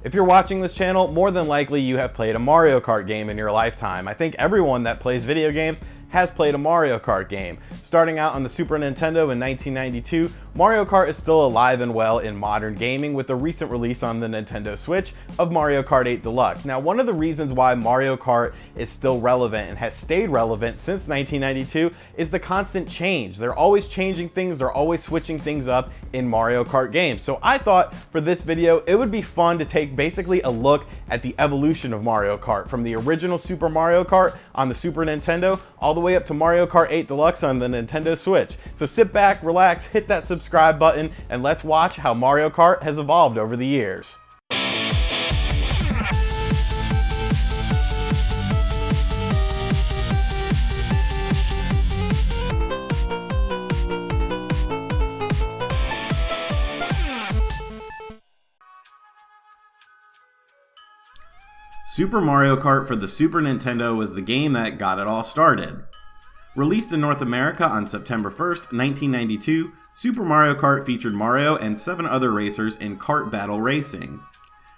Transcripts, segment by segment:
If you're watching this channel, more than likely you have played a Mario Kart game in your lifetime. I think everyone that plays video games has played a Mario Kart game. Starting out on the Super Nintendo in 1992, Mario Kart is still alive and well in modern gaming with the recent release on the Nintendo Switch of Mario Kart 8 Deluxe. Now, one of the reasons why Mario Kart is still relevant and has stayed relevant since 1992 is the constant change. They're always changing things, they're always switching things up in Mario Kart games. So I thought for this video, it would be fun to take basically a look at the evolution of Mario Kart from the original Super Mario Kart on the Super Nintendo all the way up to Mario Kart 8 Deluxe on the Nintendo Switch. So sit back, relax, hit that subscribe button, and let's watch how Mario Kart has evolved over the years. Super Mario Kart for the Super Nintendo was the game that got it all started. Released in North America on September 1st, 1992, Super Mario Kart featured Mario and 7 other racers in kart battle racing.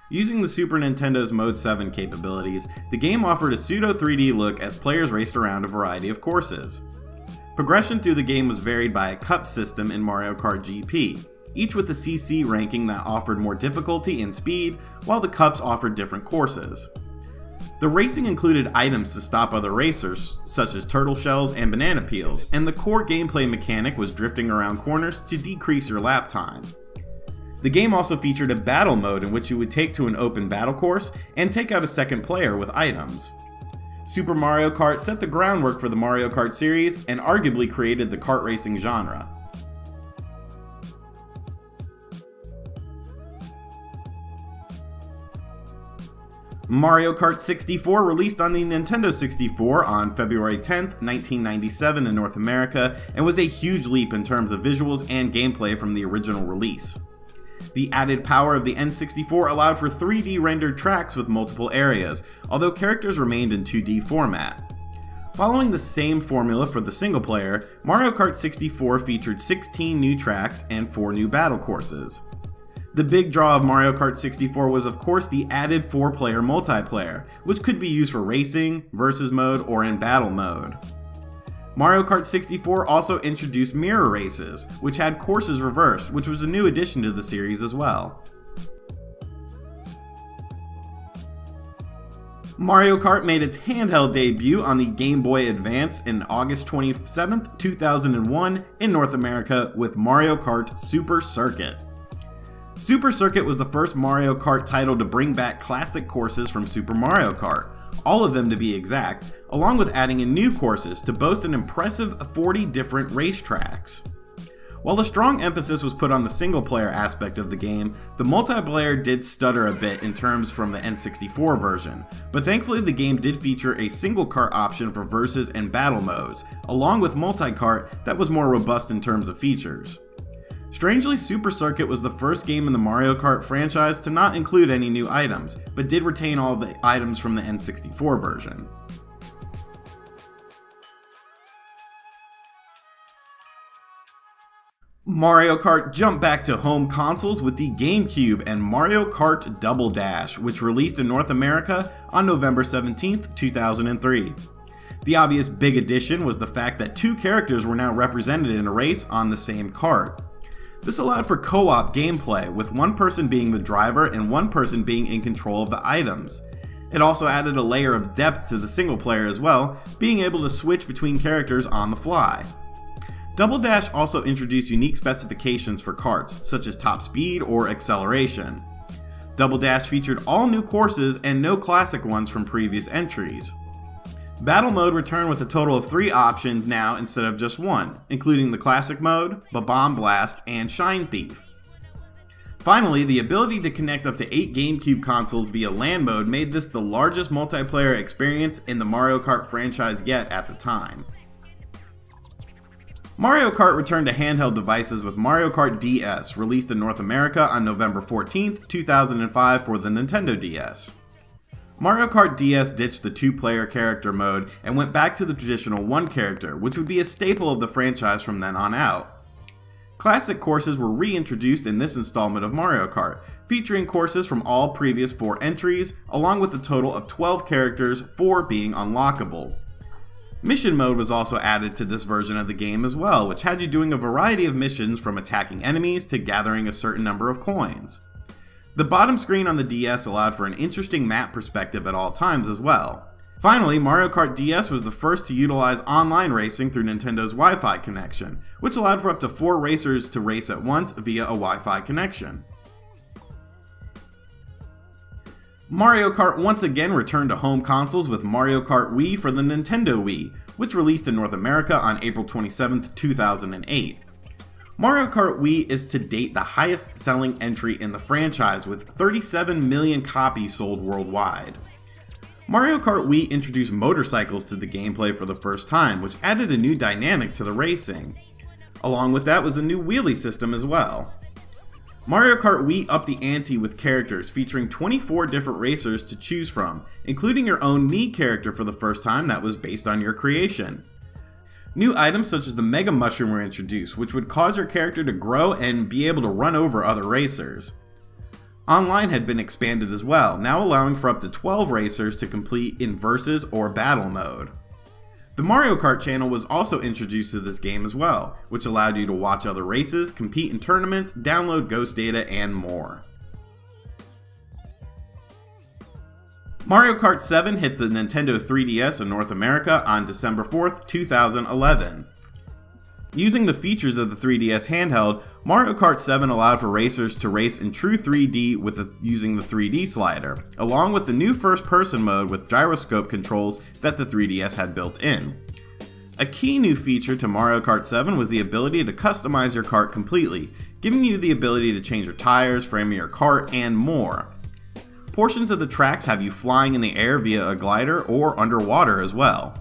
Using the Super Nintendo's Mode 7 capabilities, the game offered a pseudo 3D look as players raced around a variety of courses. Progression through the game was varied by a cup system in Mario Kart GP, each with the CC ranking that offered more difficulty and speed, while the cups offered different courses. The racing included items to stop other racers, such as turtle shells and banana peels, and the core gameplay mechanic was drifting around corners to decrease your lap time. The game also featured a battle mode in which you would take to an open battle course and take out a second player with items. Super Mario Kart set the groundwork for the Mario Kart series and arguably created the kart racing genre. Mario Kart 64 released on the Nintendo 64 on February 10th, 1997 in North America, and was a huge leap in terms of visuals and gameplay from the original release. The added power of the N64 allowed for 3D rendered tracks with multiple areas, although characters remained in 2D format. Following the same formula for the single player, Mario Kart 64 featured 16 new tracks and 4 new battle courses. The big draw of Mario Kart 64 was of course the added 4-player multiplayer, which could be used for racing, versus mode, or in battle mode. Mario Kart 64 also introduced mirror races, which had courses reversed, which was a new addition to the series as well. Mario Kart made its handheld debut on the Game Boy Advance in August 27, 2001 in North America with Mario Kart Super Circuit. Super Circuit was the first Mario Kart title to bring back classic courses from Super Mario Kart, all of them to be exact, along with adding in new courses to boast an impressive 40 different racetracks. While a strong emphasis was put on the single-player aspect of the game, the multiplayer did stutter a bit in terms from the N64 version, but thankfully the game did feature a single kart option for versus and battle modes, along with multi-kart that was more robust in terms of features. Strangely, Super Circuit was the first game in the Mario Kart franchise to not include any new items, but did retain all of the items from the N64 version. Mario Kart jumped back to home consoles with the Gamecube and Mario Kart Double Dash, which released in North America on November 17, 2003. The obvious big addition was the fact that 2 characters were now represented in a race on the same kart. This allowed for co-op gameplay, with one person being the driver and one person being in control of the items. It also added a layer of depth to the single player as well, being able to switch between characters on the fly. Double Dash also introduced unique specifications for karts, such as top speed or acceleration. Double Dash featured all new courses and no classic ones from previous entries. Battle mode returned with a total of 3 options now instead of just 1, including the Classic mode, Bomb Blast, and Shine Thief. Finally, the ability to connect up to 8 GameCube consoles via LAN mode made this the largest multiplayer experience in the Mario Kart franchise yet at the time. Mario Kart returned to handheld devices with Mario Kart DS, released in North America on November 14, 2005 for the Nintendo DS. Mario Kart DS ditched the 2-player character mode and went back to the traditional 1 character, which would be a staple of the franchise from then on out. Classic courses were reintroduced in this installment of Mario Kart, featuring courses from all previous 4 entries, along with a total of 12 characters, 4 being unlockable. Mission mode was also added to this version of the game as well, which had you doing a variety of missions from attacking enemies to gathering a certain number of coins. The bottom screen on the DS allowed for an interesting map perspective at all times as well. Finally, Mario Kart DS was the first to utilize online racing through Nintendo's Wi-Fi connection, which allowed for up to 4 racers to race at once via a Wi-Fi connection. Mario Kart once again returned to home consoles with Mario Kart Wii for the Nintendo Wii, which released in North America on April 27, 2008. Mario Kart Wii is to date the highest selling entry in the franchise with 37 million copies sold worldwide. Mario Kart Wii introduced motorcycles to the gameplay for the first time, which added a new dynamic to the racing. Along with that was a new wheelie system as well. Mario Kart Wii upped the ante with characters featuring 24 different racers to choose from, including your own Mii character for the first time that was based on your creation. New items such as the Mega Mushroom were introduced, which would cause your character to grow and be able to run over other racers. Online had been expanded as well, now allowing for up to 12 racers to complete in Versus or Battle mode. The Mario Kart channel was also introduced to this game as well, which allowed you to watch other races, compete in tournaments, download ghost data, and more. Mario Kart 7 hit the Nintendo 3DS in North America on December 4th, 2011. Using the features of the 3DS handheld, Mario Kart 7 allowed for racers to race in true 3D using the 3D slider, along with the new first-person mode with gyroscope controls that the 3DS had built in. A key new feature to Mario Kart 7 was the ability to customize your kart completely, giving you the ability to change your tires, frame your kart, and more. Portions of the tracks have you flying in the air via a glider or underwater as well.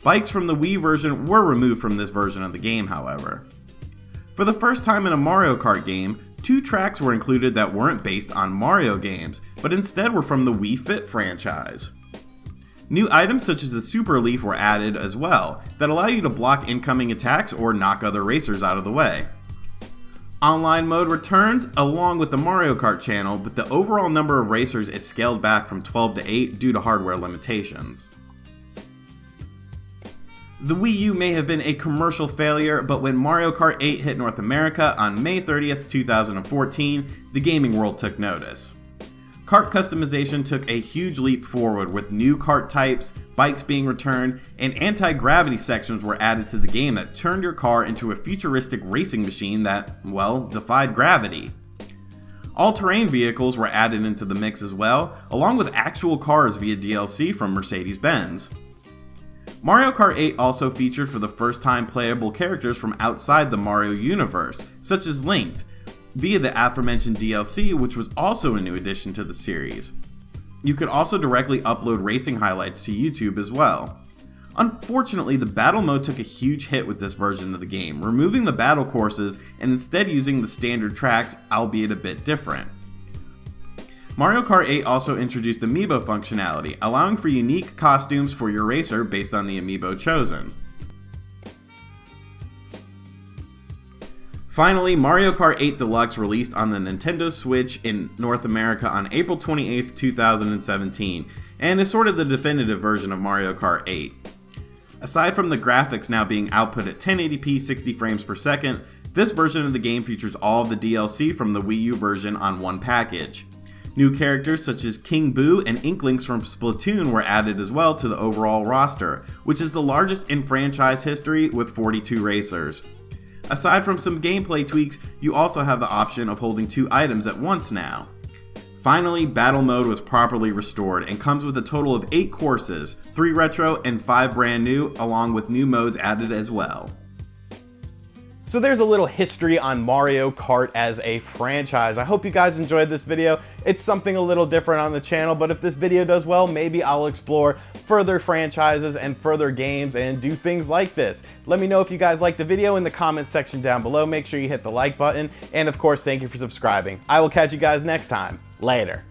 Bikes from the Wii version were removed from this version of the game, however. For the first time in a Mario Kart game, 2 tracks were included that weren't based on Mario games, but instead were from the Wii Fit franchise. New items such as the Super Leaf were added as well, that allow you to block incoming attacks or knock other racers out of the way. Online mode returns along with the Mario Kart channel, but the overall number of racers is scaled back from 12 to 8 due to hardware limitations. The Wii U may have been a commercial failure, but when Mario Kart 8 hit North America on May 30th, 2014, the gaming world took notice. Kart customization took a huge leap forward with new kart types, bikes being returned, and anti-gravity sections were added to the game that turned your car into a futuristic racing machine that, well, defied gravity. All-terrain vehicles were added into the mix as well, along with actual cars via DLC from Mercedes-Benz. Mario Kart 8 also featured for the first time playable characters from outside the Mario universe, such as Link, via the aforementioned DLC, which was also a new addition to the series. You could also directly upload racing highlights to YouTube as well. Unfortunately, the battle mode took a huge hit with this version of the game, removing the battle courses and instead using the standard tracks, albeit a bit different. Mario Kart 8 also introduced amiibo functionality, allowing for unique costumes for your racer based on the amiibo chosen. Finally, Mario Kart 8 Deluxe released on the Nintendo Switch in North America on April 28, 2017, and is sort of the definitive version of Mario Kart 8. Aside from the graphics now being output at 1080p 60 frames per second, this version of the game features all of the DLC from the Wii U version on one package. New characters such as King Boo and Inklings from Splatoon were added as well to the overall roster, which is the largest in franchise history with 42 racers. Aside from some gameplay tweaks, you also have the option of holding 2 items at once now. Finally, Battle Mode was properly restored and comes with a total of 8 courses, 3 retro and 5 brand new, along with new modes added as well. So there's a little history on Mario Kart as a franchise. I hope you guys enjoyed this video. It's something a little different on the channel, but if this video does well, maybe I'll explore further franchises and further games and do things like this. Let me know if you guys liked the video in the comments section down below. Make sure you hit the like button, and of course, thank you for subscribing. I will catch you guys next time. Later.